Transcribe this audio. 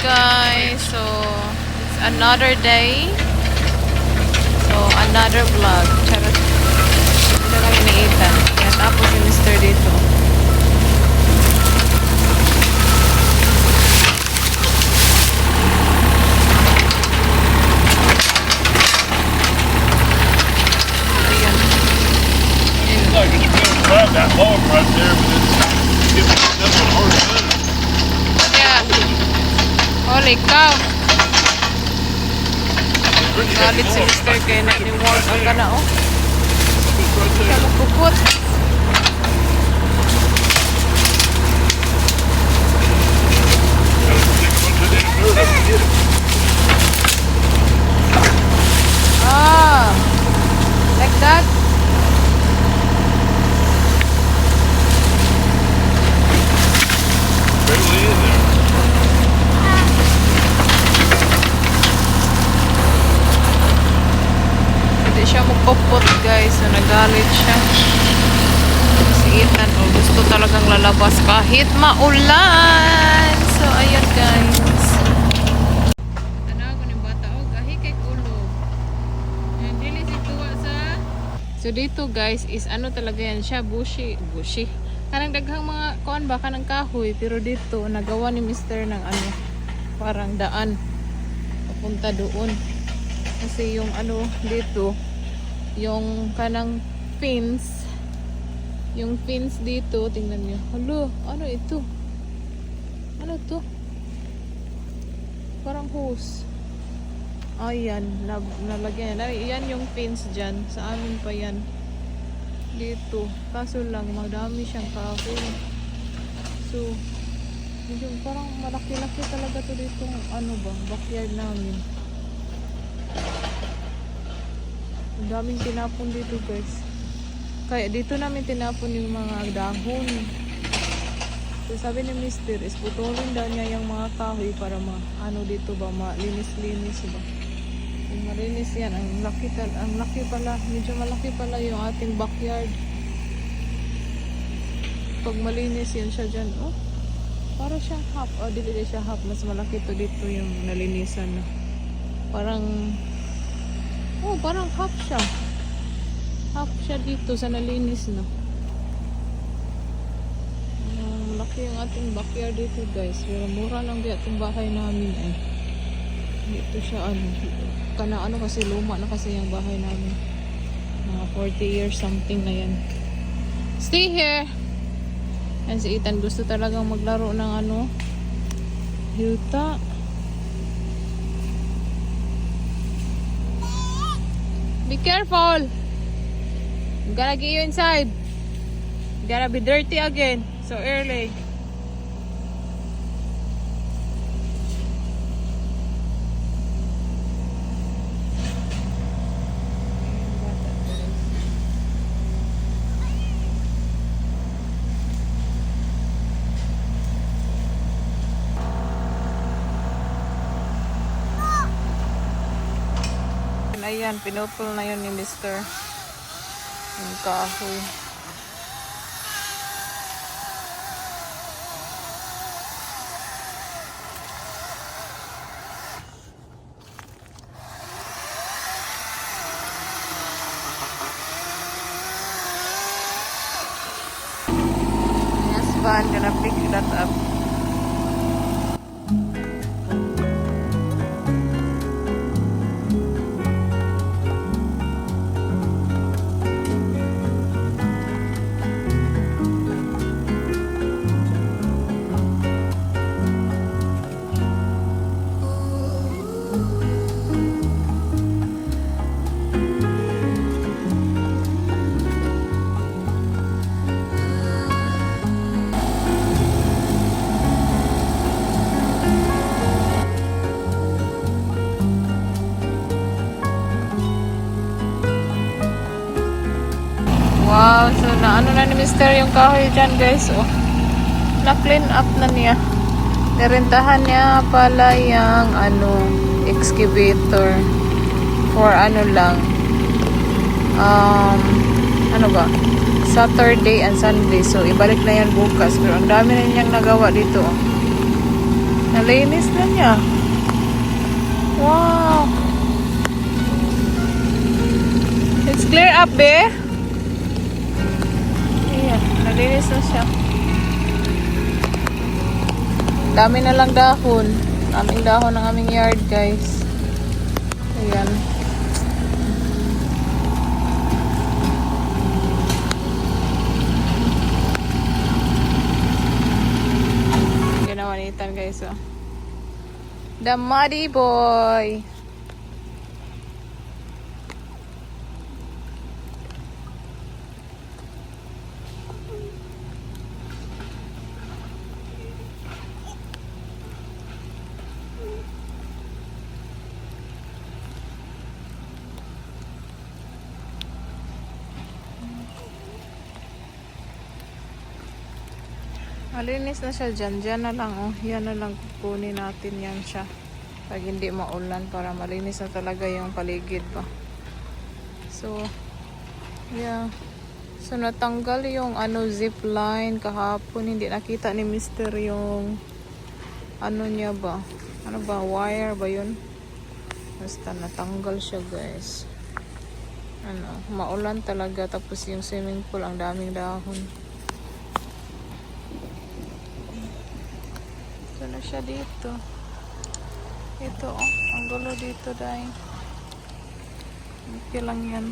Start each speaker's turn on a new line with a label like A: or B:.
A: guys. So, it's another day. So, another vlog. Charot. Dito kami ni Ethan. Kaya tapos si Mr. dito. Ayan.
B: Like it's going to grab that log right there, but it's giving it a hard time.
A: Yeah. Holy cow. Galit si Mr. kaya na-reward ang gana, oh. Siya magpuput. Ah, like that.
B: Barely in there.
A: Hindi siya magpuput, guys. So, nagalit siya. Si Ethan, oh, gusto talagang lalabas kahit maulan. So, ayun, guys. Tanaw ko ng bata, oh, gahi kay kulo. Yan, dili si tuwa sa... So, dito, guys, is ano talaga yan siya, bushy. Kanang daghang mga kuan ba kanang kahoy, pero dito nagawa ni Mr. ng ano, parang daan papunta doon. Kasi yung ano dito, yung kanang pins, yung pins dito, tingnan niyo. Hello, ano ito? Ano to? Parang hose. Ayan, nalagyan. Yan yung pins dyan. Sa amin pa yan. Dito. Kaso lang, madami siyang kahoy. So, yung parang malaki-laki talaga to dito. Ano ba? Backyard namin. Ang daming tinapon dito, guys. Kaya dito namin tinapon yung mga dahon. So, sabi ni Mr. is putulin daw niya yung mga kahoy para ano dito ba, malinis-linis ba. Yung malinis yan, ang laki pala, medyo malaki pala yung ating backyard. Pag malinis yan siya dyan, oh, para siyang half, dili siya half, mas malaki to dito yung nalinisan na. Parang, oh, parang half siya. Half siya dito sa nalinis na. Malaki yung ating backyard dito, guys. Pero mura lang di itong bahay namin eh. Dito siya ano kasi luma na kasi yung bahay namin. Mga 40 years something na yan. Stay here. And si Ethan gusto talagang maglaro ng ano, Hilta. Be careful. I'm gonna get you inside. You're gonna be dirty again so early. Ayan, pinutol na yun ni Mr. Yung kahoy. Yes, van gonna pick that up. Wow, so naano na ni Mr. yung kahoy dyan, guys. Oh, na-clean up na niya. Nirentahan niya pala yung ano, excavator for ano lang. Ano ba? Saturday and Sunday. So, ibalik na yan bukas. Pero ang dami na niyang nagawa dito. Nalinis na niya. Wow. It's clear up, be. Ayan, nalinis na siya. Dami na lang dahon. Daming dahon ng aming yard, guys. Ayan. Ginawanitan, guys, oh. The Muddy Boy. Malinis na siya dyan. Dyan na lang, oh. Yan na lang kukunin natin yan siya. Pag hindi maulan para malinis na talaga yung paligid ba. So, yeah. So, natanggal yung zip line kahapon. Hindi nakita ni Mr. yung niya ba. Ano ba? Wire ba yun? Basta natanggal siya, guys. Maulan talaga. Tapos yung swimming pool, ang daming dahon. Ito na siya dito. Ito, oh. Ang gulo dito, dahil. Okay lang yan.